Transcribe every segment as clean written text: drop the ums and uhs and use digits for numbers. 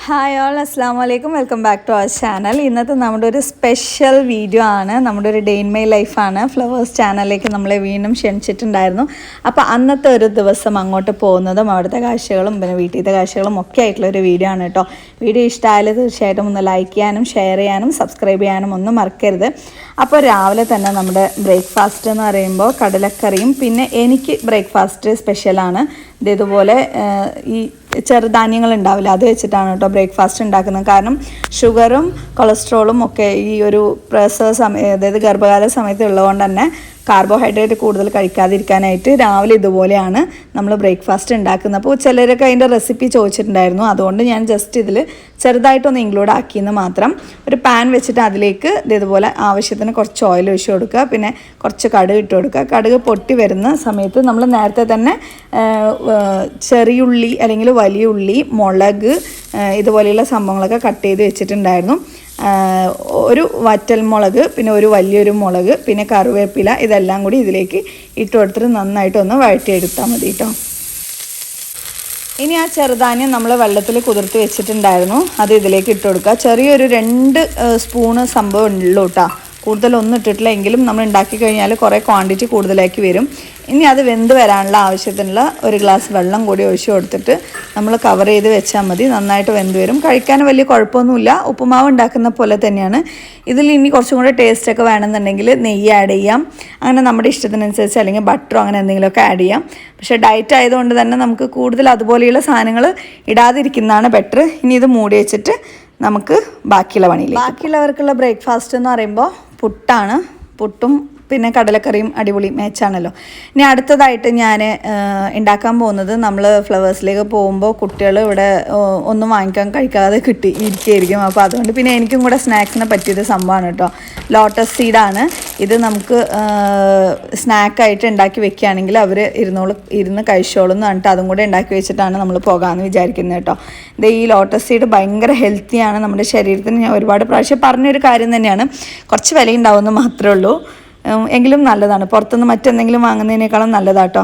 Hi all, അസ്സാം വലൈക്കും. Welcome back to our channel. ഇന്നത്തെ നമ്മുടെ ഒരു സ്പെഷ്യൽ വീഡിയോ ആണ്. നമ്മുടെ ഒരു ഡേ ഇൻ മൈ ലൈഫാണ്. ഫ്ലവേഴ്സ് ചാനലിലേക്ക് നമ്മളെ വീണ്ടും ക്ഷണിച്ചിട്ടുണ്ടായിരുന്നു. അപ്പോൾ അന്നത്തെ ഒരു ദിവസം അങ്ങോട്ട് പോകുന്നതും അവിടുത്തെ കാഴ്ചകളും പിന്നെ വീട്ടിലത്തെ കാഴ്ചകളും ഒക്കെ ആയിട്ടുള്ള ഒരു വീഡിയോ ആണ് കേട്ടോ. വീഡിയോ ഇഷ്ടമായാലും തീർച്ചയായിട്ടും ഒന്ന് ലൈക്ക് ചെയ്യാനും ഷെയർ ചെയ്യാനും സബ്സ്ക്രൈബ് ചെയ്യാനും ഒന്നും മറക്കരുത്. അപ്പോൾ രാവിലെ തന്നെ നമ്മുടെ ബ്രേക്ക്ഫാസ്റ്റ് എന്ന് പറയുമ്പോൾ കടലക്കറിയും പിന്നെ എനിക്ക് ബ്രേക്ക്ഫാസ്റ്റ് സ്പെഷ്യലാണ്. ഇതേതുപോലെ ഈ ചെറുധാന്യങ്ങൾ ഉണ്ടാവില്ല, അത് വെച്ചിട്ടാണ് കേട്ടോ ബ്രേക്ക്ഫാസ്റ്റ് ഉണ്ടാക്കുന്നത്. കാരണം ഷുഗറും കൊളസ്ട്രോളും ഒക്കെ ഈ ഒരു പ്രസവ സമയം, അതായത് ഗർഭകാല സമയത്ത് ഉള്ളതുകൊണ്ട് തന്നെ കാർബോഹൈഡ്രേറ്റ് കൂടുതൽ കഴിക്കാതിരിക്കാനായിട്ട് രാവിലെ ഇതുപോലെയാണ് നമ്മൾ ബ്രേക്ക്ഫാസ്റ്റ് ഉണ്ടാക്കുന്നത്. അപ്പോൾ ചിലരൊക്കെ അതിൻ്റെ റെസിപ്പി ചോദിച്ചിട്ടുണ്ടായിരുന്നു, അതുകൊണ്ട് ഞാൻ ജസ്റ്റ് ഇതിൽ ചെറുതായിട്ടൊന്ന് ഇൻക്ലൂഡ് ആക്കിയെന്ന് മാത്രം. ഒരു പാൻ വെച്ചിട്ട് അതിലേക്ക് ഇതുപോലെ ആവശ്യത്തിന് കുറച്ച് ഓയിൽ ഒഴിച്ച് കൊടുക്കുക, പിന്നെ കുറച്ച് കടുക് ഇട്ട് കൊടുക്കുക. കടുക് പൊട്ടി വരുന്ന സമയത്ത് നമ്മൾ നേരത്തെ തന്നെ ചെറിയുള്ളി അല്ലെങ്കിൽ വലിയ ഉള്ളി, മുളക്, ഇതുപോലെയുള്ള സംഭവങ്ങളൊക്കെ കട്ട് ചെയ്ത് വെച്ചിട്ടുണ്ടായിരുന്നു. ഒരു വറ്റൽമുളക്, പിന്നെ ഒരു വലിയൊരു മുളക്, പിന്നെ കറിവേപ്പില, ഇതെല്ലാം കൂടി ഇതിലേക്ക് ഇട്ട് കൊടുത്തിട്ട് നന്നായിട്ടൊന്ന് വഴറ്റിയെടുത്താൽ മതി കേട്ടോ. ഇനി ആ ചെറുധാന്യം നമ്മൾ വെള്ളത്തിൽ കുതിർത്ത് വെച്ചിട്ടുണ്ടായിരുന്നു, അത് ഇതിലേക്ക് ഇട്ട് കൊടുക്കുക. ചെറിയൊരു 2 സ്പൂണ് സംഭവം ഉള്ളൂ കേട്ടോ, കൂടുതലൊന്നും ഇട്ടിട്ടില്ല. എങ്കിലും നമ്മൾ ഉണ്ടാക്കി കഴിഞ്ഞാൽ കുറേ ക്വാണ്ടിറ്റി കൂടുതലാക്കി വരും. ഇനി അത് വെന്ത് വരാനുള്ള ആവശ്യത്തിനുള്ള ഒരു ഗ്ലാസ് വെള്ളം കൂടി ഒഴിച്ച് കൊടുത്തിട്ട് നമ്മൾ കവർ ചെയ്ത് വെച്ചാൽ മതി. നന്നായിട്ട് വെന്ത് വരും. കഴിക്കാൻ വലിയ കുഴപ്പമൊന്നുമില്ല, ഉപ്പുമാവ് ഉണ്ടാക്കുന്ന പോലെ തന്നെയാണ്. ഇതിൽ ഇനി കുറച്ചും കൂടെ ടേസ്റ്റൊക്കെ വേണമെന്നുണ്ടെങ്കിൽ നെയ്യ് ആഡ് ചെയ്യാം, അങ്ങനെ നമ്മുടെ ഇഷ്ടത്തിനനുസരിച്ച്, അല്ലെങ്കിൽ ബട്ടറോ അങ്ങനെ എന്തെങ്കിലുമൊക്കെ ആഡ് ചെയ്യാം. പക്ഷേ ഡയറ്റ് ആയതുകൊണ്ട് തന്നെ നമുക്ക് കൂടുതൽ അതുപോലെയുള്ള സാധനങ്ങൾ ഇടാതിരിക്കുന്നതാണ് ബെറ്റർ. ഇനി ഇത് മൂടി വെച്ചിട്ട് നമുക്ക് ബാക്കിയുള്ള പണിയിൽ. ബാക്കിയുള്ളവർക്കുള്ള ബ്രേക്ക്ഫാസ്റ്റ് എന്ന് പറയുമ്പോൾ പുട്ടാണ്. പുട്ടും പിന്നെ കടലക്കറിയും അടിപൊളി മാച്ചാണല്ലോ. ഇനി അടുത്തതായിട്ട് ഞാൻ ഉണ്ടാക്കാൻ പോകുന്നത്, നമ്മൾ ഫ്ലവേഴ്സിലേക്ക് പോകുമ്പോൾ കുട്ടികൾ ഇവിടെ ഒന്നും വാങ്ങിക്കാൻ കഴിക്കാതെ ഇരിക്കുകയായിരിക്കും. അപ്പോൾ അതുകൊണ്ട് പിന്നെ എനിക്കും കൂടെ സ്നാക്സിനെ പറ്റിയത് സംഭവമാണ് കേട്ടോ. ലോട്ടസ് സീഡാണ് ഇത്. നമുക്ക് സ്നാക്കായിട്ട് ഉണ്ടാക്കി വെക്കുകയാണെങ്കിൽ അവർ ഇരുന്ന് കഴിച്ചോളും എന്ന് പറഞ്ഞിട്ട് അതും കൂടെ ഉണ്ടാക്കി വെച്ചിട്ടാണ് നമ്മൾ പോകാമെന്ന് വിചാരിക്കുന്നത് കേട്ടോ. ഇത് ഈ ലോട്ടസ് സീഡ് ഭയങ്കര ഹെൽത്തിയാണ് നമ്മുടെ ശരീരത്തിന്. ഞാൻ ഒരുപാട് പ്രാവശ്യം പറഞ്ഞൊരു കാര്യം തന്നെയാണ്. കുറച്ച് വിലയുണ്ടാവുമെന്ന് മാത്രമേ ഉള്ളൂ, എങ്കിലും നല്ലതാണ്. പുറത്തുനിന്ന് മറ്റെന്തെങ്കിലും വാങ്ങുന്നതിനേക്കാളും നല്ലതാട്ടോ.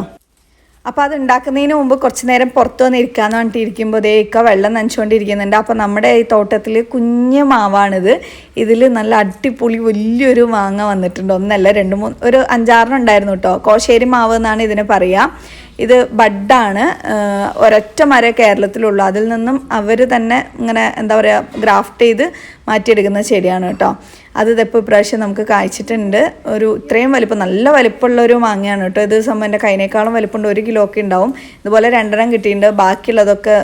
അപ്പോൾ അത് ഉണ്ടാക്കുന്നതിന് മുമ്പ് കുറച്ച് നേരം പുറത്തു വന്ന് ഇരിക്കാമെന്ന് പറഞ്ഞിട്ട് ഇരിക്കുമ്പോൾ ഇക്ക വെള്ളം നനച്ചുകൊണ്ടിരിക്കുന്നുണ്ട്. അപ്പോൾ നമ്മുടെ ഈ തോട്ടത്തിൽ കുഞ്ഞ് മാവാണിത്. ഇതിൽ നല്ല അടിപൊളി വലിയൊരു മാങ്ങ വന്നിട്ടുണ്ട്. ഒന്നല്ല 2, 3, ഒരു 5-6 ഉണ്ടായിരുന്നു കേട്ടോ. കോശേരി മാവ് എന്നാണ് ഇതിന് പറയുക. ഇത് ബഡാണ്, ഒരൊറ്റ മരം കേരളത്തിലുള്ളൂ. അതിൽ നിന്നും അവർ തന്നെ ഇങ്ങനെ എന്താ പറയുക ഗ്രാഫ്റ്റ് ചെയ്ത് മാറ്റിയെടുക്കുന്ന ചെടിയാണ് കേട്ടോ. അത് ഇപ്പോൾ ഇപ്രാവശ്യം നമുക്ക് കായ്ച്ചിട്ടുണ്ട്. ഒരു ഇത്രയും വലിപ്പം, നല്ല വലിപ്പമുള്ളൊരു മാങ്ങയാണ് കേട്ടോ. ഇത് സംഭവം എൻ്റെ കൈനേക്കാളും വലിപ്പമുണ്ട്, 1 കിലോ ഒക്കെ ഉണ്ടാവും. ഇതുപോലെ 2 കിട്ടിയിട്ടുണ്ട്. ബാക്കിയുള്ളതൊക്കെ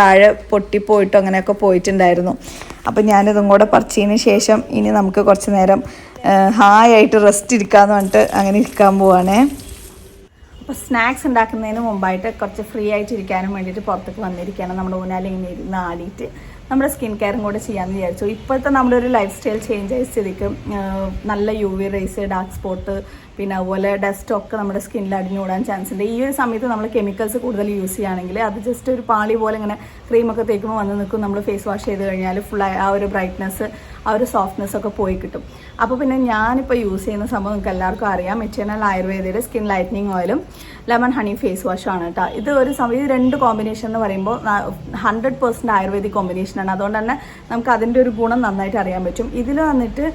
താഴെ പൊട്ടിപ്പോയിട്ടോ അങ്ങനെയൊക്കെ പോയിട്ടുണ്ടായിരുന്നു. അപ്പം ഞാനിതും കൂടെ പറിച്ചതിന് ശേഷം ഇനി നമുക്ക് കുറച്ച് നേരം ഹായായിട്ട് റെസ്റ്റ് ഇരിക്കാമെന്ന് പറഞ്ഞിട്ട് അങ്ങനെ ഇരിക്കാൻ പോവാണേ. അപ്പോൾ സ്നാക്സ് ഉണ്ടാക്കുന്നതിന് മുമ്പായിട്ട് കുറച്ച് ഫ്രീ ആയിട്ട് ഇരിക്കാനും വേണ്ടിയിട്ട് പുറത്തേക്ക് വന്നിരിക്കുകയാണ്. നമ്മുടെ ഊനാലിൽ ഇങ്ങനെ ഇരുന്ന് ആടിയിട്ട് നമ്മുടെ സ്കിൻ കെയറും കൂടെ ചെയ്യാമെന്ന് വിചാരിച്ചു. ഇപ്പോഴത്തെ നമ്മുടെ ഒരു ലൈഫ് സ്റ്റൈൽ ചേഞ്ച് ആയ സ്ഥിതിക്ക് നല്ല UV റേസ്, ഡാർക്ക് സ്പോട്ട്, പിന്നെ അതുപോലെ ഡസ്റ്റൊക്കെ നമ്മുടെ സ്കിന്നിൽ അടിഞ്ഞുകൂടാൻ ചാൻസ് ഉണ്ട്. ഈ ഒരു സമയത്ത് നമ്മൾ കെമിക്കൽസ് കൂടുതൽ യൂസ് ചെയ്യുകയാണെങ്കിൽ അത് ജസ്റ്റ് ഒരു പാളി പോലെ ഇങ്ങനെ ക്രീമൊക്കെ തേക്കുമ്പോൾ വന്ന് നിൽക്കും. നമ്മൾ ഫേസ് വാഷ് ചെയ്ത് കഴിഞ്ഞാൽ ഫുൾ ആ ഒരു ബ്രൈറ്റ്നസ്, ആ ഒരു സോഫ്റ്റ്നെസ് ഒക്കെ പോയി കിട്ടും. അപ്പോൾ പിന്നെ ഞാനിപ്പോൾ യൂസ് ചെയ്യുന്ന സംഭവം നിങ്ങൾക്ക് എല്ലാവർക്കും അറിയാം, എറ്റേണൽ ആയുർവേദയുടെ സ്കിൻ ലൈറ്റനിങ് ഓയിലും ലെമൺ ഹണി ഫേസ് വാഷുമാണ് കേട്ടോ. ഇത് ഒരു സമയം 2 കോമ്പിനേഷൻ എന്ന് പറയുമ്പോൾ 100% ആയുർവേദിക് കോമ്പിനേഷനാണ്. അതുകൊണ്ട് തന്നെ നമുക്ക് അതിൻ്റെ ഒരു ഗുണം നന്നായിട്ട് അറിയാൻ പറ്റും. ഇതിൽ വന്നിട്ട്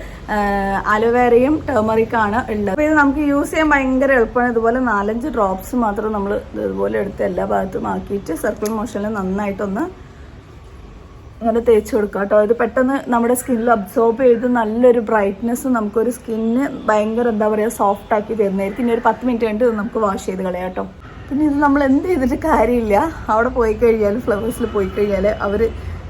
അലോവേരയും ടേമറിക്കാണ് ഉള്ളത്. അപ്പോൾ ഇത് നമുക്ക് യൂസ് ചെയ്യാൻ ഭയങ്കര എളുപ്പമാണ്. ഇതുപോലെ 4-5 ഡ്രോപ്സ് മാത്രം നമ്മൾ ഇതുപോലെ എടുത്ത് എല്ലാ ഭാഗത്തും ആക്കിയിട്ട് സർക്കിൾ മോഷനിൽ നന്നായിട്ടൊന്ന് ഇങ്ങനെ തേച്ച് കൊടുക്കുക കേട്ടോ. ഇത് പെട്ടെന്ന് നമ്മുടെ സ്കിന്നിൽ അബ്സോർബ് ചെയ്ത് നല്ലൊരു ബ്രൈറ്റ്നെസ്സും നമുക്കൊരു സ്കിന്നിന് ഭയങ്കര എന്താ പറയുക സോഫ്റ്റ് ആക്കി തരുന്നതായിരിക്കും. ഇനി ഒരു 10 മിനിറ്റ് കഴിഞ്ഞിട്ട് ഇത് നമുക്ക് വാഷ് ചെയ്ത് കളയാം കേട്ടോ. പിന്നെ ഇത് നമ്മൾ എന്ത് ചെയ്തിട്ട് കാര്യമില്ല. അവിടെ പോയി കഴിഞ്ഞാൽ, ഫ്ലവേഴ്സിൽ പോയി കഴിഞ്ഞാൽ അവർ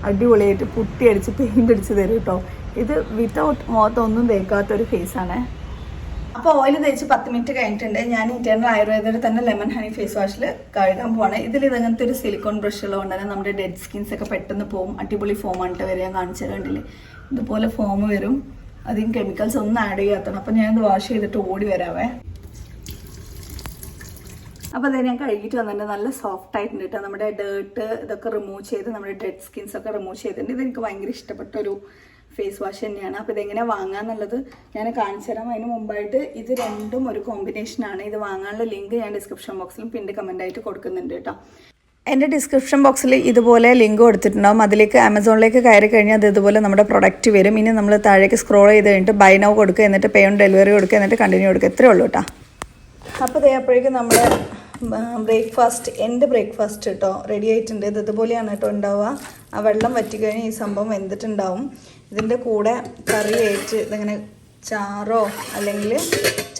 അടിപൊളിയായിട്ട് പുട്ടി അടിച്ച് പെയിൻ്റ് അടിച്ച് തരും കേട്ടോ. ഇത് വിത്തൗട്ട് മുഖത്തൊന്നും തേക്കാത്തൊരു ഫേസാണ്. അപ്പോൾ ഓയിൽ തേച്ച് 10 മിനിറ്റ് കഴിഞ്ഞിട്ടുണ്ട്. ഞാൻ ഇറ്റേണൽ ആയുർവേദയുടെ തന്നെ ലെമൺ ഹണി ഫേസ് വാഷിൽ കഴുകാൻ പോവാണ്. ഇതിൽ ഇതങ്ങനത്തെ ഒരു സിലിക്കോൺ ബ്രഷ് ഉള്ളതുകൊണ്ട് തന്നെ നമ്മുടെ ഡെഡ് സ്കിൻസ് ഒക്കെ പെട്ടെന്ന് പോകും. അടിപൊളി ഫോമാണിട്ട് വരെ ഞാൻ കാണിച്ചു തരണ്ടില്ലേ, ഇതുപോലെ ഫോം വരും. അധികം കെമിക്കൽസ് ഒന്നും ആഡ് ചെയ്യാത്തതാണ്. അപ്പോൾ ഞാനത് വാഷ് ചെയ്തിട്ട് ഓടി വരാവേ. അപ്പോൾ അത് ഞാൻ കഴുകിയിട്ട് വന്നിട്ട് നല്ല സോഫ്റ്റ് ആയിട്ടുണ്ട് കേട്ടോ. നമ്മുടെ ഡേർട്ട് ഇതൊക്കെ റിമൂവ് ചെയ്ത് നമ്മുടെ ഡെഡ് സ്കിൻസ് ഒക്കെ റിമൂവ് ചെയ്തിട്ടുണ്ട്. ഇതെനിക്ക് ഭയങ്കര ഇഷ്ടപ്പെട്ടൊരു ഫേസ് വാഷ് തന്നെയാണ്. അപ്പോൾ ഇതെങ്ങനെ വാങ്ങാന്നുള്ളത് ഞാൻ കാണിച്ചു തരാം. അതിന് മുമ്പായിട്ട് ഇത് രണ്ടും ഒരു കോമ്പിനേഷനാണ്. ഇത് വാങ്ങാനുള്ള ലിങ്ക് ഞാൻ ഡിസ്ക്രിപ്ഷൻ ബോക്സിലും പിന്നീട് കമൻ്റായിട്ട് കൊടുക്കുന്നുണ്ട് കേട്ടോ. എൻ്റെ ഡിസ്ക്രിപ്ഷൻ ബോക്സിൽ ഇതുപോലെ ലിങ്ക് കൊടുത്തിട്ടുണ്ടാവും. അതിലേക്ക് ആമസോണിലേക്ക് കയറി കഴിഞ്ഞാൽ അത് ഇതുപോലെ നമ്മുടെ പ്രൊഡക്റ്റ് വരും. ഇനി നമ്മൾ താഴേക്ക് സ്ക്രോൾ ചെയ്ത് കഴിഞ്ഞിട്ട് ബൈ നൗ കൊടുക്കുക, എന്നിട്ട് പേ ഓൺ ഡെലിവറി കൊടുക്കുക, എന്നിട്ട് കണ്ടിന്യൂ കൊടുക്കുക. ഇത്രയേ ഉള്ളൂ കേട്ടോ. അപ്പോൾ ദേ അപ്പോഴേക്കും നമ്മുടെ ബ്രേക്ക്ഫാസ്റ്റ്, എൻ്റെ ബ്രേക്ക്ഫാസ്റ്റ് കേട്ടോ റെഡി ആയിട്ടുണ്ട്. ഇത് ഇതുപോലെയാണ് കേട്ടോ ഉണ്ടാവുക. ആ വെള്ളം വറ്റിക്കഴിഞ്ഞ് ഈ സംഭവം വെന്തിട്ടുണ്ടാവും. ഇതിൻ്റെ കൂടെ കറിയായിട്ട് ഇതിങ്ങനെ ചാറോ അല്ലെങ്കിൽ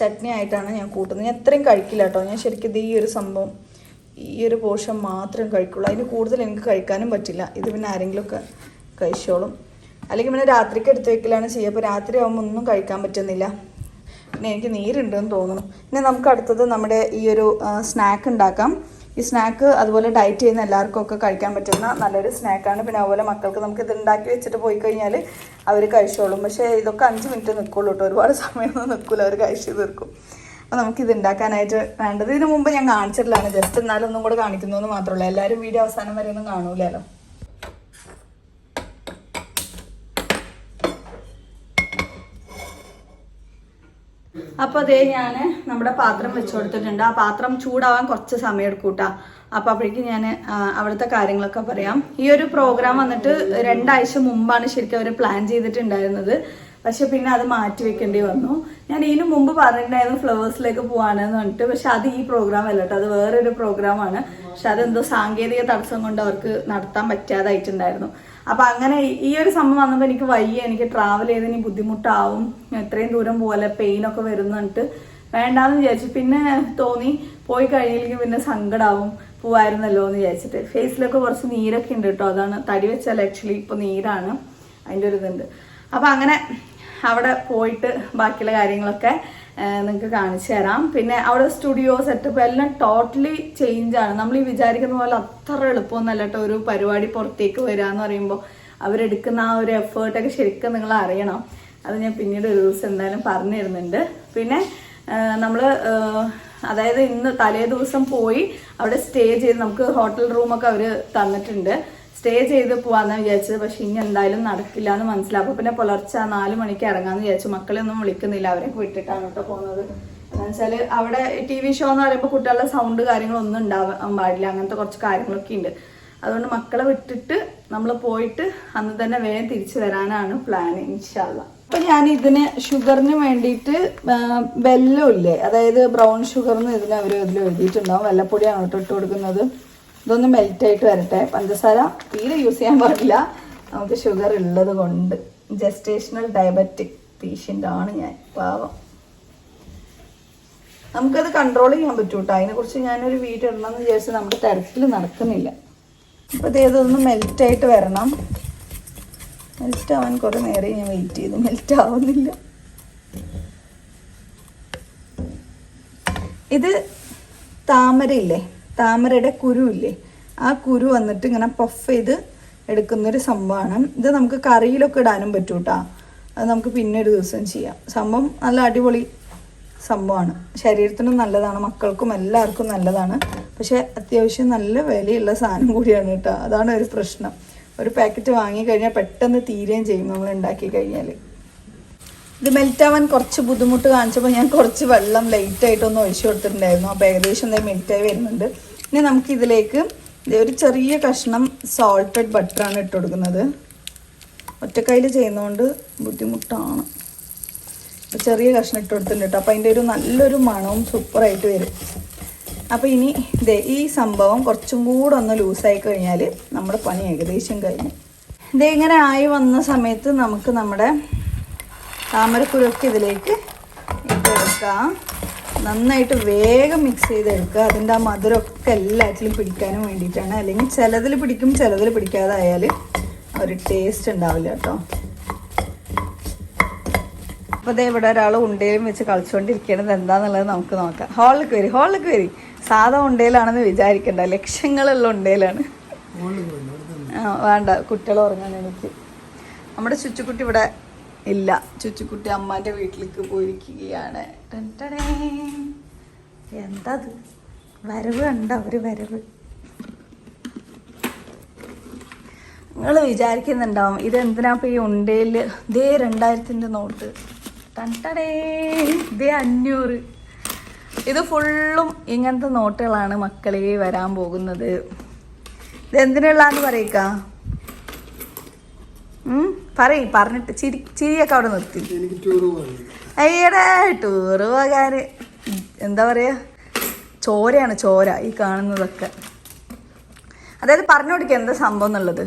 ചട്നി ആയിട്ടാണ് ഞാൻ കൂട്ടുന്നത്. ഞാൻ എത്രയും കഴിക്കില്ല കേട്ടോ. ഞാൻ ശരിക്കും ഇത് ഈ ഒരു സംഭവം ഈ ഒരു പോർഷൻ മാത്രം കഴിക്കുള്ളൂ. അതിന് കൂടുതൽ എനിക്ക് കഴിക്കാനും പറ്റില്ല. ഇത് പിന്നെ ആരെങ്കിലുമൊക്കെ കഴിച്ചോളും. അല്ലെങ്കിൽ പിന്നെ രാത്രിക്ക് എടുത്ത് വെക്കലാണ് ചെയ്യുക. അപ്പോൾ രാത്രി ആകുമ്പോൾ ഒന്നും കഴിക്കാൻ പറ്റുന്നില്ല. പിന്നെ എനിക്ക് നീരുണ്ടെന്ന് തോന്നുന്നു. പിന്നെ നമുക്ക് അടുത്തത് നമ്മുടെ ഈ ഒരു സ്നാക്ക് ഉണ്ടാക്കാം. ഈ സ്നാക്ക് അതുപോലെ ഡയറ്റ് ചെയ്യുന്ന എല്ലാവർക്കും ഒക്കെ കഴിക്കാൻ പറ്റുന്ന നല്ലൊരു സ്നാക്കാണ്. പിന്നെ അതുപോലെ മക്കൾക്ക് നമുക്ക് ഇത് ഉണ്ടാക്കി വെച്ചിട്ട് പോയി കഴിഞ്ഞാൽ അവർ കഴിച്ചോളും. പക്ഷേ ഇതൊക്കെ 5 മിനിറ്റ് നിൽക്കുള്ളൂ കേട്ടോ. ഒരുപാട് സമയമൊന്നും നിൽക്കില്ല, അവർ കഴിച്ച് തീർക്കും. അപ്പോൾ നമുക്കിത് ഉണ്ടാക്കാനായിട്ട് വേണ്ടത്, ഇതിന് മുമ്പ് ഞാൻ കാണിച്ചിട്ടില്ലാണ്, ജസ്റ്റ് എന്നാലും ഒന്നും കൂടെ കാണിക്കുന്നതെന്ന് മാത്രമല്ല. എല്ലാവരും വീഡിയോ അവസാനം വരെ ഒന്നും കാണൂലല്ലോ. അപ്പോൾ അതേ ഞാൻ നമ്മുടെ പാത്രം വെച്ച് കൊടുത്തിട്ടുണ്ട്. ആ പാത്രം ചൂടാവാൻ കുറച്ച് സമയം എടുക്കും കേട്ടോ. അപ്പോൾ അപ്പോഴേക്കും ഞാൻ അവിടുത്തെ കാര്യങ്ങളൊക്കെ പറയാം. ഈ ഒരു പ്രോഗ്രാം വന്നിട്ട് 2 ആഴ്ച മുമ്പാണ് ശരിക്കും അവർ പ്ലാൻ ചെയ്തിട്ടുണ്ടായിരുന്നത്. പക്ഷെ പിന്നെ അത് മാറ്റി വെക്കേണ്ടി വന്നു. ഞാൻ ഇതിനു മുമ്പ് പറഞ്ഞിട്ടുണ്ടായിരുന്നു ഫ്ലവേഴ്സിലേക്ക് പോവാണെന്ന് പറഞ്ഞിട്ട്. പക്ഷെ അത് ഈ പ്രോഗ്രാം അല്ല കേട്ടോ, അത് വേറൊരു പ്രോഗ്രാമാണ്. പക്ഷെ അതെന്തോ സാങ്കേതിക തടസ്സം കൊണ്ട് അവർക്ക് നടത്താൻ പറ്റാതായിട്ടുണ്ടായിരുന്നു. അപ്പം അങ്ങനെ ഈ ഒരു സംഭവം വന്നപ്പോൾ എനിക്ക് വയ്യ, എനിക്ക് ട്രാവൽ ചെയ്തതിന് ബുദ്ധിമുട്ടാവും, എത്രയും ദൂരം പോലെ പെയിനൊക്കെ വരുന്നിട്ട് വേണ്ടാന്ന് വിചാരിച്ചു. പിന്നെ തോന്നി പോയി കഴിഞ്ഞില്ലെങ്കിൽ പിന്നെ സങ്കടാവും, പോവായിരുന്നല്ലോ എന്ന് വിചാരിച്ചിട്ട്. ഫേസിലൊക്കെ കുറച്ച് നീരൊക്കെ ഉണ്ട് കേട്ടോ. അതാണ് തടി വെച്ചാൽ ആക്ച്വലി ഇപ്പോൾ നീരാണ്, അതിൻ്റെ ഒരു ഇതുണ്ട്. അപ്പം അങ്ങനെ അവിടെ പോയിട്ട് ബാക്കിയുള്ള കാര്യങ്ങളൊക്കെ നിങ്ങൾക്ക് കാണിച്ചു തരാം. പിന്നെ അവിടെ സ്റ്റുഡിയോ സെറ്റപ്പ് എല്ലാം ടോട്ടലി ചേഞ്ചാണ്. നമ്മൾ ഈ വിചാരിക്കുന്ന പോലെ അത്ര എളുപ്പമൊന്നുമല്ല കേട്ടോ. ഒരു പരിപാടി പുറത്തേക്ക് വരിക എന്ന് പറയുമ്പോൾ അവരെടുക്കുന്ന ആ ഒരു എഫേർട്ടൊക്കെ ശരിക്കും നിങ്ങൾ അറിയണം. അത് ഞാൻ പിന്നീട് ഒരു ദിവസം എന്തായാലും പറഞ്ഞു തരുന്നുണ്ട്. പിന്നെ നമ്മൾ അതായത് ഇന്ന് തലേ ദിവസം പോയി അവിടെ സ്റ്റേ ചെയ്ത് നമുക്ക് ഹോട്ടൽ റൂമൊക്കെ അവർ തന്നിട്ടുണ്ട്. സ്റ്റേ ചെയ്ത് പോകാമെന്നാണ് വിചാരിച്ചത്. പക്ഷെ ഇനി എന്തായാലും നടക്കില്ല എന്ന് മനസ്സിലാവും. അപ്പോൾ പിന്നെ പുലർച്ചെ 4 മണിക്ക് ഇറങ്ങാമെന്ന് വിചാരിച്ചു. മക്കളെ ഒന്നും വിളിക്കുന്നില്ല, അവരൊക്കെ വിട്ടിട്ടാണ് കേട്ടോ പോകുന്നത്. എന്ന് വെച്ചാൽ അവിടെ TV ഷോ എന്ന് പറയുമ്പോൾ കുട്ടികളുടെ സൗണ്ട് കാര്യങ്ങളൊന്നും ഉണ്ടാവാൻ പാടില്ല, അങ്ങനത്തെ കുറച്ച് കാര്യങ്ങളൊക്കെ ഉണ്ട്. അതുകൊണ്ട് മക്കളെ വിട്ടിട്ട് നമ്മൾ പോയിട്ട് അന്ന് തന്നെ വേഗം തിരിച്ചു വരാനാണ് പ്ലാൻ, ഇൻഷാ അള്ളാ. അപ്പം ഞാൻ ഇതിന് ഷുഗറിന് വേണ്ടിയിട്ട് വെല്ലം ഇല്ലേ, അതായത് ബ്രൗൺ ഷുഗർന്ന് ഇതിൽ എഴുതിയിട്ടുണ്ടാവും. വെല്ലപ്പൊടിയാണ് കേട്ടോ ഇട്ട് കൊടുക്കുന്നത്. ഇതൊന്ന് മെൽറ്റായിട്ട് വരട്ടെ. പഞ്ചസാര തീരെ യൂസ് ചെയ്യാൻ പാടില്ല, നമുക്ക് ഷുഗർ ഉള്ളത് കൊണ്ട്. ജസ്റ്റേഷണൽ ഡയബറ്റിക് പേഷ്യൻ്റ് ആണ് ഞാൻ, പാവം. നമുക്കത് കൺട്രോൾ ചെയ്യാൻ പറ്റൂ കേട്ടോ. അതിനെക്കുറിച്ച് ഞാനൊരു വീഡിയോ ഇടണമെന്ന് വിചാരിച്ച് നമ്മുടെ തിരക്കിൽ നടക്കുന്നില്ല. അപ്പോൾ ഇതൊന്ന് മെൽറ്റായിട്ട് വരണം. മെൽറ്റ് ആവാൻ കുറേ നേരം ഞാൻ വെയിറ്റ് ചെയ്തു, മെൽറ്റ് ആവുന്നില്ല. ഇത് താമരയില്ലേ, താമരയുടെ കുരു ഇല്ലേ, ആ കുരു വന്നിട്ട് ഇങ്ങനെ പഫ് ചെയ്ത് എടുക്കുന്നൊരു സംഭവമാണ്. ഇത് നമുക്ക് കറിയിലൊക്കെ ഇടാനും പറ്റും കേട്ടോ. അത് നമുക്ക് പിന്നെ ഒരു ദിവസം ചെയ്യാം. സംഭവം നല്ല അടിപൊളി സംഭവമാണ്, ശരീരത്തിനും നല്ലതാണ്, മക്കൾക്കും എല്ലാവർക്കും നല്ലതാണ്. പക്ഷേ അത്യാവശ്യം നല്ല വിലയുള്ള സാധനം കൂടിയാണ് കേട്ടോ. അതാണ് ഒരു പ്രശ്നം. ഒരു പാക്കറ്റ് വാങ്ങിക്കഴിഞ്ഞാൽ പെട്ടെന്ന് തീരുകയും ചെയ്യും നമ്മൾ ഉണ്ടാക്കി കഴിഞ്ഞാൽ. ഇത് മെൽറ്റാവാൻ കുറച്ച് ബുദ്ധിമുട്ട് കാണിച്ചപ്പോൾ ഞാൻ കുറച്ച് വെള്ളം ലൈറ്റായിട്ടൊന്ന് ഒഴിച്ചു കൊടുത്തിട്ടുണ്ടായിരുന്നു. അപ്പോൾ ഏകദേശം മെൽറ്റായി വരുന്നുണ്ട്. ഇനി നമുക്കിതിലേക്ക് ഒരു ചെറിയ കഷ്ണം സോൾട്ടഡ് ബട്ടറാണ് ഇട്ട് കൊടുക്കുന്നത്. ഒറ്റക്കൈയിൽ ചെയ്യുന്നതുകൊണ്ട് ബുദ്ധിമുട്ടാണ്. ചെറിയ കഷ്ണം ഇട്ട് കൊടുത്തിട്ടുണ്ട് കേട്ടോ. അപ്പോൾ അതിൻ്റെ ഒരു നല്ലൊരു മണവും സൂപ്പറായിട്ട് വരും. അപ്പോൾ ഇനി ഈ സംഭവം കുറച്ചും കൂടെ ഒന്ന് ലൂസായി കഴിഞ്ഞാൽ നമ്മുടെ പണി ഏകദേശം കഴിഞ്ഞു. ഇങ്ങനെ ആയി വന്ന സമയത്ത് നമുക്ക് നമ്മുടെ താമരക്കുരൊക്കെ ഇതിലേക്ക് ഇട്ടെടുക്കാം. നന്നായിട്ട് വേഗം മിക്സ് ചെയ്തെടുക്കുക. അതിൻ്റെ ആ മധുരമൊക്കെ എല്ലാറ്റിലും പിടിക്കാനും വേണ്ടിയിട്ടാണ്. അല്ലെങ്കിൽ ചിലതിൽ പിടിക്കും, ചിലതിൽ പിടിക്കാതായാൽ ഒരു ടേസ്റ്റ് ഉണ്ടാവില്ല കേട്ടോ. അപ്പോൾ ഇവിടെ ഒരാൾ ഉണ്ടയിലും വെച്ച് കളിച്ചുകൊണ്ടിരിക്കുന്നത് എന്താണെന്നുള്ളത് നമുക്ക് നോക്കാം. ഹോളിലേക്ക് വരി. സാധാ ഉണ്ടയിലാണെന്ന് വിചാരിക്കണ്ട, ലക്ഷങ്ങളുള്ള ഉണ്ടയിലാണ്. വേണ്ട, കുട്ടികൾ ഉറങ്ങാൻ എനിക്ക്. നമ്മുടെ ചുച്ചുക്കുട്ടി ഇവിടെ ഇല്ല. ചുച്ചുക്കുട്ടി അമ്മാൻ്റെ വീട്ടിലേക്ക് പോയിരിക്കുകയാണ്. എന്താ വരവ് കണ്ട ഒരു വരവ്. നിങ്ങൾ വിചാരിക്കുന്നുണ്ടാവും ഇതെന്തിനാ ഇപ്പോൾ ഈ ഉണ്ടയിൽ 2000 നോട്ട്, ഇതേ 500. ഇത് ഫുള്ളും ഇങ്ങനത്തെ നോട്ടുകളാണ് മക്കളെ വരാൻ പോകുന്നത്. ഇതെന്തിനുള്ളാന്ന് പറയിക്ക പറഞ്ഞിട്ട് ചിരിയൊക്കെ അവിടെ നിർത്തി. അയ്യടാ ടൂറ് പോകാൻ എന്താ പറയാ, ചോരയാണ് ചോര ഈ കാണുന്നതൊക്കെ. അതായത് പറഞ്ഞു കൊടുക്കുക എന്താ സംഭവം എന്നുള്ളത്.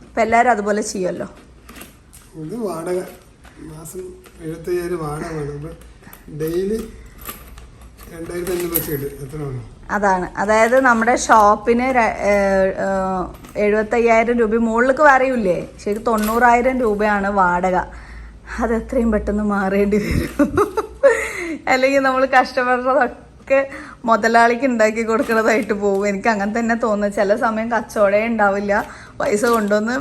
ഇപ്പം എല്ലാവരും അതുപോലെ ചെയ്യുമല്ലോ. ഇത് വാടക മാസം 75,000 വാടക വേണം. ഡെയിലി 2,500 വെച്ച് കിട്ടും. എത്ര വേണം? അതാണ്. അതായത് നമ്മുടെ ഷോപ്പിന് 75,000 രൂപ മുകളിലേക്ക് വരയില്ലേ, ശരി 90,000 രൂപയാണ് വാടക. അത് എത്രയും പെട്ടെന്ന് മാറേണ്ടി വരും. അല്ലെങ്കിൽ നമ്മൾ കസ്റ്റമറുകളൊക്കെ മുതലാളിക്ക് ഉണ്ടാക്കി കൊടുക്കുന്നതായിട്ട് പോകും. എനിക്ക് അങ്ങനെ തന്നെ തോന്നുന്നു. ചില സമയം കച്ചവടമേ ഉണ്ടാവില്ല, പൈസ കൊണ്ടുവന്ന്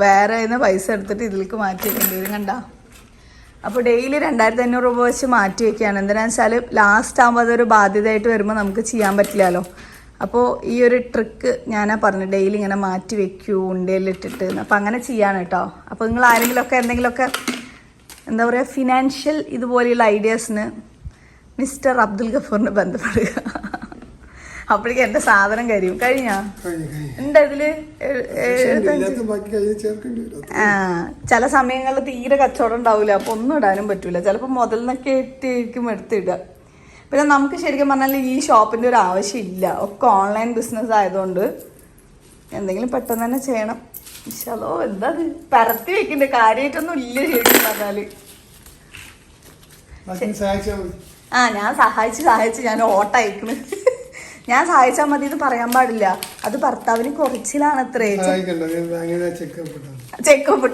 വേറെ പൈസ എടുത്തിട്ട് ഇതിലേക്ക് മാറ്റി വെക്കേണ്ടി വരും. കണ്ട. അപ്പോൾ ഡെയിലി 2,500 രൂപ വെച്ച് മാറ്റി വയ്ക്കുകയാണ്. എന്തിനാണെന്ന് വെച്ചാൽ ലാസ്റ്റ് ആകുമ്പോൾ അതൊരു ബാധ്യതയായിട്ട് വരുമ്പോൾ നമുക്ക് ചെയ്യാൻ പറ്റില്ലല്ലോ. അപ്പോൾ ഈ ഒരു ട്രിക്ക് ഞാനാ പറഞ്ഞു, ഡെയിലി ഇങ്ങനെ മാറ്റി വെക്കൂ ഉണ്ടയിലിട്ടിട്ട്. അപ്പോൾ അങ്ങനെ ചെയ്യാണ് കേട്ടോ. അപ്പോൾ നിങ്ങൾ ആരെങ്കിലുമൊക്കെ എന്തെങ്കിലുമൊക്കെ എന്താ പറയുക ഫിനാൻഷ്യൽ ഇതുപോലെയുള്ള ഐഡിയാസിന് മിസ്റ്റർ അബ്ദുൽ ഗഫൂറിനെ ബന്ധപ്പെടുക. അപ്പോഴേക്കും എൻ്റെ സാധനം കഴിഞ്ഞാ ഉണ്ട് ഇതില്. ചില സമയങ്ങളിൽ തീരെ കച്ചവടം ഉണ്ടാവില്ല, അപ്പൊ ഒന്നും ഇടാനും പറ്റൂല. ചിലപ്പോൾ മുതലിനൊക്കെ ഇട്ടായിരിക്കും എടുത്തിടുക. പിന്നെ നമുക്ക് ശരിക്കും പറഞ്ഞാൽ ഈ ഷോപ്പിന്റെ ഒരു ആവശ്യമില്ല, ഒക്കെ ഓൺലൈൻ ബിസിനസ് ആയതുകൊണ്ട് എന്തെങ്കിലും പെട്ടെന്ന് തന്നെ ചെയ്യണം. ഇൻഷാല്ലോ എന്താ പരത്തി വെക്കണ്ട കാര്യമായിട്ടൊന്നും ഇല്ല ശരിക്കും പറഞ്ഞാല്. ഞാൻ സഹായിച്ച് ഞാൻ ഓട്ടയക്കണ്. ഞാൻ സഹായിച്ചാൽ മതി, ഇത് പറയാൻ പാടില്ല. അത് ഭർത്താവിന് കുറച്ചിലാണ് അത്രേ. ചെക്കപ്പ്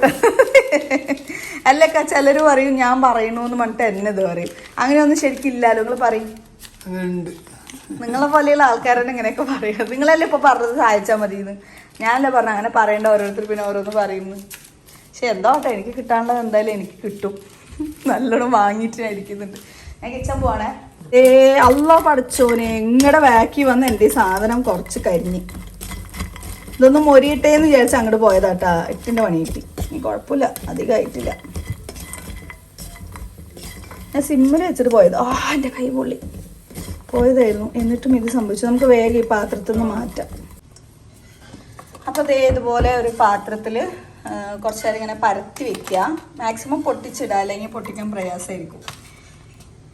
അല്ലക്ക ചിലര് പറയും ഞാൻ പറയണൂന്ന് പറഞ്ഞിട്ട് എന്നെ ഇത് പറയും. അങ്ങനെയൊന്നും ശരിക്കും ഇല്ലല്ലോ. നിങ്ങൾ പറയും, നിങ്ങളെ പോലെയുള്ള ആൾക്കാരോട് ഇങ്ങനെയൊക്കെ പറയാം. നിങ്ങളല്ലേ ഇപ്പൊ പറഞ്ഞത് സഹായിച്ചാൽ മതി എന്ന്. ഞാനല്ലേ പറഞ്ഞു അങ്ങനെ പറയേണ്ട, ഓരോരുത്തർ പിന്നെ ഓരോന്ന് പറയുന്നു. പക്ഷെ എന്താവട്ടെ, എനിക്ക് കിട്ടാനുള്ളത് എന്തായാലും എനിക്ക് കിട്ടും. നല്ലോണം വാങ്ങിയിട്ട് ഞാൻ ഇരിക്കുന്നുണ്ട്. ഞാൻ കിച്ചൻ പോവാണേ. അള്ളാ പഠിച്ചോനെ, ഇങ്ങടെ ബാക്കി വന്ന് എൻ്റെ സാധനം കുറച്ച് കരിഞ്ഞ് ഇതൊന്നും മൊരിയിട്ടേന്ന് വിചാരിച്ച് അങ്ങോട്ട് പോയതാട്ടാ. 8ന്റെ പണി കിട്ടി. ഇനി കുഴപ്പമില്ല, അധികമായിട്ടില്ല. ഞാൻ സിമ്മിൽ വെച്ചിട്ട് പോയത്. എൻ്റെ കൈ പൊള്ളി പോയതായിരുന്നു. എന്നിട്ടും ഇത് സംഭവിച്ചു. നമുക്ക് വേഗം ഈ പാത്രത്തിൽ നിന്ന് മാറ്റാം. അപ്പോൾ ദേ ഇതുപോലെ ഒരു പാത്രത്തിൽ കുറച്ച് നേരം ഇങ്ങനെ പരത്തി വെക്കുക. മാക്സിമം പൊട്ടിച്ചിടുക, അല്ലെങ്കിൽ പൊട്ടിക്കാൻ പ്രയാസമായിരിക്കും.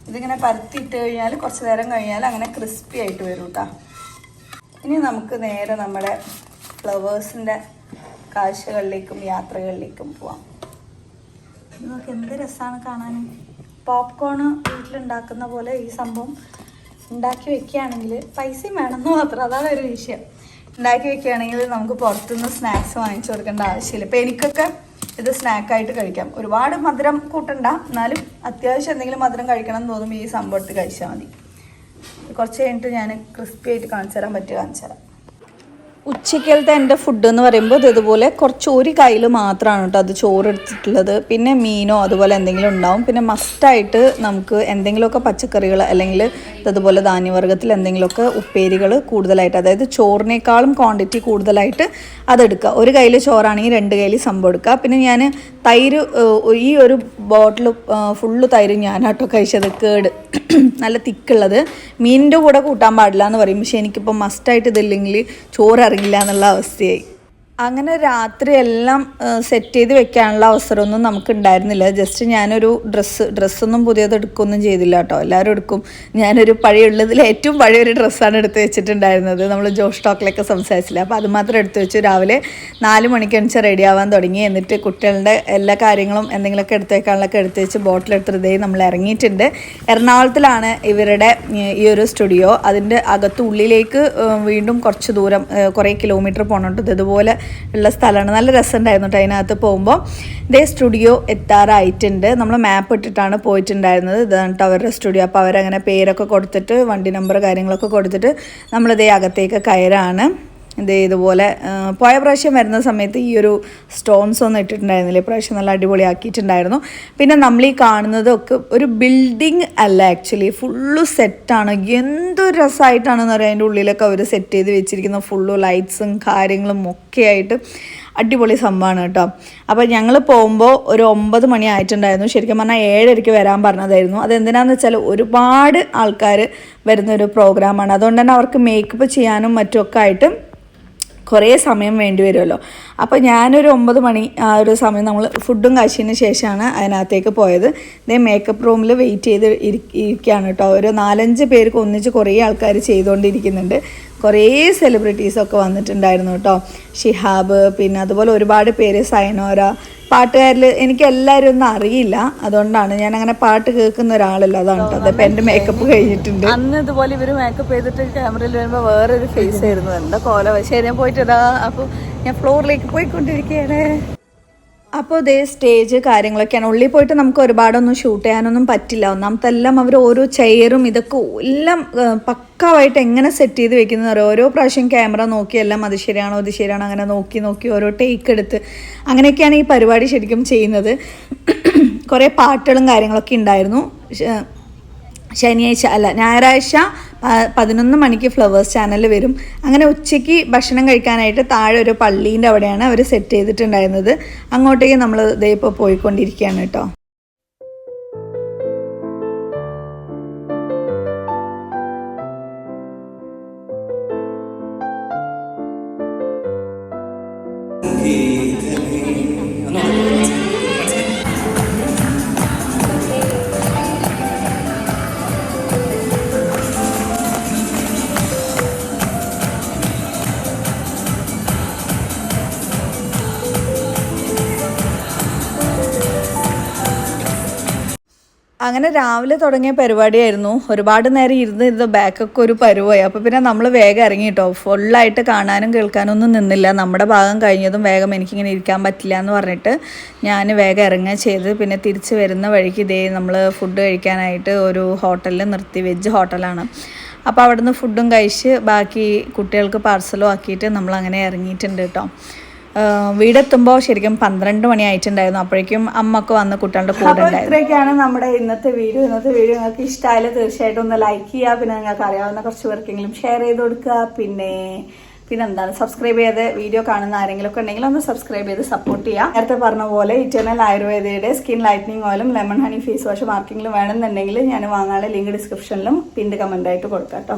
ഇതിങ്ങനെ പരത്തിയിട്ട് കഴിഞ്ഞാൽ കുറച്ച് നേരം കഴിഞ്ഞാൽ അങ്ങനെ ക്രിസ്പി ആയിട്ട് വരും കേട്ടോ. ഇനി നമുക്ക് നേരെ നമ്മുടെ ഫ്ലവേഴ്സിൻ്റെ കാഴ്ചകളിലേക്കും യാത്രകളിലേക്കും പോവാം. നമുക്ക് എന്ത് രസമാണ് കാണാൻ. പോപ്കോൺ വീട്ടിലുണ്ടാക്കുന്ന പോലെ ഈ സംഭവം ഉണ്ടാക്കി വെക്കുകയാണെങ്കിൽ പൈസയും വേണമെന്ന് മാത്രം, അതാണ് ഒരു വിഷയം. ഉണ്ടാക്കി വെക്കുകയാണെങ്കിൽ നമുക്ക് പുറത്തുനിന്ന് സ്നാക്സ് വാങ്ങിച്ചു കൊടുക്കേണ്ട ആവശ്യമില്ല. ഇപ്പം എനിക്കൊക്കെ ഇത് സ്നാക്കായിട്ട് കഴിക്കാം. ഒരുപാട് മധുരം കൂട്ടണ്ട, എന്നാലും അത്യാവശ്യം എന്തെങ്കിലും മധുരം കഴിക്കണം എന്ന് തോന്നുമ്പോൾ ഈ സംഭവം എടുത്ത് കഴിച്ചാൽ മതി. കുറച്ച് കഴിഞ്ഞിട്ട് ഞാൻ ക്രിസ്പി ആയിട്ട് കാണിച്ചു തരാം. ഉച്ചക്കലത്തെ എൻ്റെ ഫുഡ് എന്ന് പറയുമ്പോൾ ഇതുപോലെ കുറച്ച് ഒരു കയ്യിൽ മാത്രമാണ് കേട്ടോ അത് ചോറെടുത്തിട്ടുള്ളത്. പിന്നെ മീനോ അതുപോലെ എന്തെങ്കിലും ഉണ്ടാവും. പിന്നെ മസ്റ്റായിട്ട് നമുക്ക് എന്തെങ്കിലുമൊക്കെ പച്ചക്കറികൾ അല്ലെങ്കിൽ അതുപോലെ ധാന്യവർഗ്ഗത്തിൽ എന്തെങ്കിലുമൊക്കെ ഉപ്പേരികൾ കൂടുതലായിട്ട്, അതായത് ചോറിനേക്കാളും ക്വാണ്ടിറ്റി കൂടുതലായിട്ട് അതെടുക്കുക. ഒരു കയ്യിൽ ചോറാണെങ്കിൽ 2 കയ്യിൽ സംഭവം എടുക്കുക. പിന്നെ ഞാൻ തൈര്, ഈ ഒരു ബോട്ടിൽ ഫുള്ള് തൈര് ഞാനാട്ടോ കഴിച്ചത്. കേട് നല്ല തിക്കുള്ളത്. മീനിൻ്റെ കൂടെ കൂട്ടാൻ പാടില്ല എന്ന് പറയും. പക്ഷേ എനിക്കിപ്പോൾ മസ്റ്റായിട്ട് ഇതില്ലെങ്കിൽ ചോറ് ഇറങ്ങില്ല എന്നുള്ള അവസ്ഥയായി. അങ്ങനെ രാത്രി എല്ലാം സെറ്റ് ചെയ്ത് വെക്കാനുള്ള അവസരമൊന്നും നമുക്ക് ഉണ്ടായിരുന്നില്ല. ജസ്റ്റ് ഞാനൊരു ഡ്രസ്സൊന്നും പുതിയത് എടുക്കുകയൊന്നും ചെയ്തില്ല കേട്ടോ. എല്ലാവരും എടുക്കും. ഞാനൊരു പഴയുള്ളതിൽ ഏറ്റവും പഴയൊരു ഡ്രസ്സാണ് എടുത്ത് വെച്ചിട്ടുണ്ടായിരുന്നത്. നമ്മൾ ജോഷ് സ്റ്റോക്കിലൊക്കെ സംസാരിച്ചില്ല. അപ്പോൾ അത് മാത്രം എടുത്ത് വെച്ചു. രാവിലെ 4 മണിക്ക് എണിച്ച് റെഡി ആവാൻ തുടങ്ങി. എന്നിട്ട് കുട്ടികളുടെ എല്ലാ കാര്യങ്ങളും എന്തെങ്കിലുമൊക്കെ എടുത്ത് വെക്കാനുള്ളതൊക്കെ എടുത്ത് വെച്ച് ബോട്ടിലെടുത്തിട്ടേ നമ്മൾ ഇറങ്ങിയിട്ടുണ്ട്. എറണാകുളത്തിലാണ് ഇവരുടെ ഈ ഒരു സ്റ്റുഡിയോ. അതിൻ്റെ അകത്തുള്ളിലേക്ക് വീണ്ടും കുറച്ച് ദൂരം, കുറേ കിലോമീറ്റർ പോകണം. ഇതുപോലെ ഉള്ള സ്ഥലമാണ്. നല്ല രസമുണ്ടായിരുന്നു കേട്ടോ അതിനകത്ത് പോകുമ്പോൾ. ഇതേ സ്റ്റുഡിയോ എത്താറായിട്ടുണ്ട്. നമ്മൾ മാപ്പ് ഇട്ടിട്ടാണ് പോയിട്ടുണ്ടായിരുന്നത്. ഇതാണ് കേട്ടോ അവരുടെ സ്റ്റുഡിയോ. അപ്പോൾ അവരങ്ങനെ പേരൊക്കെ കൊടുത്തിട്ട് വണ്ടി നമ്പർ കാര്യങ്ങളൊക്കെ കൊടുത്തിട്ട് നമ്മളിതേ അകത്തേക്ക് കയറാണ്. ഇതുപോലെ പോയ പ്രാവശ്യം വരുന്ന സമയത്ത് ഈ ഒരു സ്റ്റോൺസ് ഒന്നും ഇട്ടിട്ടുണ്ടായിരുന്നില്ല. ഇപ്രാവശ്യം നല്ല അടിപൊളിയാക്കിയിട്ടുണ്ടായിരുന്നു. പിന്നെ നമ്മൾ ഈ കാണുന്നതൊക്കെ ഒരു ബിൽഡിംഗ് അല്ല, ആക്ച്വലി ഫുള്ള് സെറ്റാണ്. എന്തൊരു രസമായിട്ടാണെന്ന് പറയാം. അതിൻ്റെ ഉള്ളിലൊക്കെ അവർ സെറ്റ് ചെയ്ത് വെച്ചിരിക്കുന്ന ഫുള്ള് ലൈറ്റ്സും കാര്യങ്ങളും ഒക്കെ ആയിട്ട് അടിപൊളി സംഭവമാണ് കേട്ടോ. അപ്പോൾ ഞങ്ങൾ പോകുമ്പോൾ ഒരു 9 മണി ആയിട്ടുണ്ടായിരുന്നു. ശരിക്കും പറഞ്ഞാൽ 7:30 വരാൻ പറഞ്ഞതായിരുന്നു. അതെന്തിനാന്ന് വെച്ചാൽ ഒരുപാട് ആൾക്കാർ വരുന്നൊരു പ്രോഗ്രാമാണ്. അതുകൊണ്ട് തന്നെ അവർക്ക് മേക്കപ്പ് ചെയ്യാനും മറ്റുമൊക്കെ ആയിട്ട് കുറേ സമയം വേണ്ടി വരുമല്ലോ. അപ്പോൾ ഞാനൊരു 9 മണി ആ ഒരു സമയം നമ്മൾ ഫുഡും കഴിച്ചതിന് ശേഷമാണ് അതിനകത്തേക്ക് പോയത്. ഇതേ മേക്കപ്പ് റൂമിൽ വെയിറ്റ് ചെയ്ത് ഇരിക്കുകയാണ് കേട്ടോ. ഒരു 4-5 പേർക്ക് ഒന്നിച്ച് കുറേ ആൾക്കാർ ചെയ്തുകൊണ്ടിരിക്കുന്നുണ്ട്. കുറേ സെലിബ്രിറ്റീസൊക്കെ വന്നിട്ടുണ്ടായിരുന്നു കേട്ടോ. ഷിഹാബ്, പിന്നെ അതുപോലെ ഒരുപാട് പേര്, സൈനോര, പാട്ടുകാരിൽ എനിക്ക് എല്ലാവരും ഒന്നും അറിയില്ല, അതുകൊണ്ടാണ് ഞാൻ അങ്ങനെ പാട്ട് കേൾക്കുന്ന ഒരാളല്ല. അതാണ് കേട്ടോ. അതിപ്പോൾ എൻ്റെ മേക്കപ്പ് കഴിഞ്ഞിട്ടുണ്ട്. അന്ന് ഇതുപോലെ ഇവർ മേക്കപ്പ് ചെയ്തിട്ട് ക്യാമറയിൽ വരുമ്പോൾ വേറൊരു ഫേസ് ആയിരുന്നു. എന്താ കോല പക്ഷേ ഞാൻ പോയിട്ടിടാ. അപ്പോൾ ഞാൻ ഫ്ലോറിലേക്ക് പോയിക്കൊണ്ടിരിക്കുകയാണ്. അപ്പോൾ ഇതേ സ്റ്റേജ് കാര്യങ്ങളൊക്കെയാണ്. ഉള്ളിൽ പോയിട്ട് നമുക്ക് ഒരുപാടൊന്നും ഷൂട്ട് ചെയ്യാനൊന്നും പറ്റില്ല. ഒന്നാമത്തെല്ലാം അവർ ഓരോ ചെയറും ഇതൊക്കെ എല്ലാം പക്കാവായിട്ട് എങ്ങനെ സെറ്റ് ചെയ്ത് വെക്കുന്നത്. ഓരോ പ്രാവശ്യം ക്യാമറ നോക്കി എല്ലാം അത് ശരിയാണോ ഇത് ശരിയാണോ അങ്ങനെ നോക്കി നോക്കി ഓരോ ടേക്ക് എടുത്ത് അങ്ങനെയൊക്കെയാണ് ഈ പരിപാടി ശരിക്കും ചെയ്യുന്നത്. കുറേ പാട്ടുകളും കാര്യങ്ങളൊക്കെ ഉണ്ടായിരുന്നു. ഞായറാഴ്ച 11 മണിക്ക് ഫ്ലവേഴ്സ് ചാനലിൽ വരും. അങ്ങനെ ഉച്ചയ്ക്ക് ഭക്ഷണം കഴിക്കാനായിട്ട് താഴെ ഒരു പള്ളീൻ്റെ അവിടെയാണ് അവർ സെറ്റ് ചെയ്തിട്ടുണ്ടായിരുന്നത്. അങ്ങോട്ടേക്ക് നമ്മൾ ദേ ഇപ്പോൾ പോയിക്കൊണ്ടിരിക്കുകയാണ് കേട്ടോ. അങ്ങനെ രാവിലെ തുടങ്ങിയ പരിപാടിയായിരുന്നു. ഒരുപാട് നേരം ഇരുന്ന് ബാക്കൊക്കെ ഒരു പരുവായി. അപ്പോൾ പിന്നെ നമ്മൾ വേഗം ഇറങ്ങി കേട്ടോ. ഫുള്ളായിട്ട് കാണാനും കേൾക്കാനും ഒന്നും നിന്നില്ല. നമ്മുടെ ഭാഗം കഴിഞ്ഞതും വേഗം എനിക്കിങ്ങനെ ഇരിക്കാൻ പറ്റില്ല എന്ന് പറഞ്ഞിട്ട് ഞാൻ വേഗം ഇറങ്ങുക ചെയ്ത്. പിന്നെ തിരിച്ച് വരുന്ന വഴിക്ക് ഇതേ നമ്മൾ ഫുഡ് കഴിക്കാനായിട്ട് ഒരു ഹോട്ടലിൽ നിർത്തി. വെജ് ഹോട്ടലാണ്. അപ്പോൾ അവിടെ നിന്ന് ഫുഡും കഴിച്ച് ബാക്കി കുട്ടികൾക്ക് പാർസലും ആക്കിയിട്ട് നമ്മളങ്ങനെ ഇറങ്ങിയിട്ടുണ്ട് കേട്ടോ. വീടെത്തുമ്പോൾ ശരിക്കും 12 മണി ആയിട്ടുണ്ടായിരുന്നു. അപ്പോഴേക്കും അമ്മക്ക് വന്ന് കുട്ടികളുടെ കൂടെ ഉണ്ടായിരുന്നു. ഇത്രയൊക്കെയാണ് നമ്മുടെ ഇന്നത്തെ വീഡിയോ നിങ്ങൾക്ക് ഇഷ്ടമായാലും തീർച്ചയായിട്ടും ഒന്ന് ലൈക്ക് ചെയ്യുക. പിന്നെ നിങ്ങൾക്ക് അറിയാവുന്ന കുറച്ച് പേർക്കെങ്കിലും ഷെയർ ചെയ്ത് കൊടുക്കുക. പിന്നെന്താണ് സബ്സ്ക്രൈബ് ചെയ്ത് വീഡിയോ കാണുന്ന ആരെങ്കിലും ഒക്കെ ഉണ്ടെങ്കിൽ ഒന്ന് സബ്സ്ക്രൈബ് ചെയ്ത് സപ്പോർട്ട് ചെയ്യുക. നേരത്തെ പറഞ്ഞ പോലെ ഇറ്റേണൽ ആയുർവേദയുടെ സ്കിൻ ലൈറ്റനിങ് ഓയിലും ലെമൺ ഹണി ഫേസ് വാഷ് മാർക്കിങ്ങിലും വേണമെന്നുണ്ടെങ്കിൽ ഞാൻ വാങ്ങാനുള്ള ലിങ്ക് ഡിസ്ക്രിപ്ഷനിലും പിന്നീട് കമൻ്റായിട്ട് കൊടുക്കാം കേട്ടോ.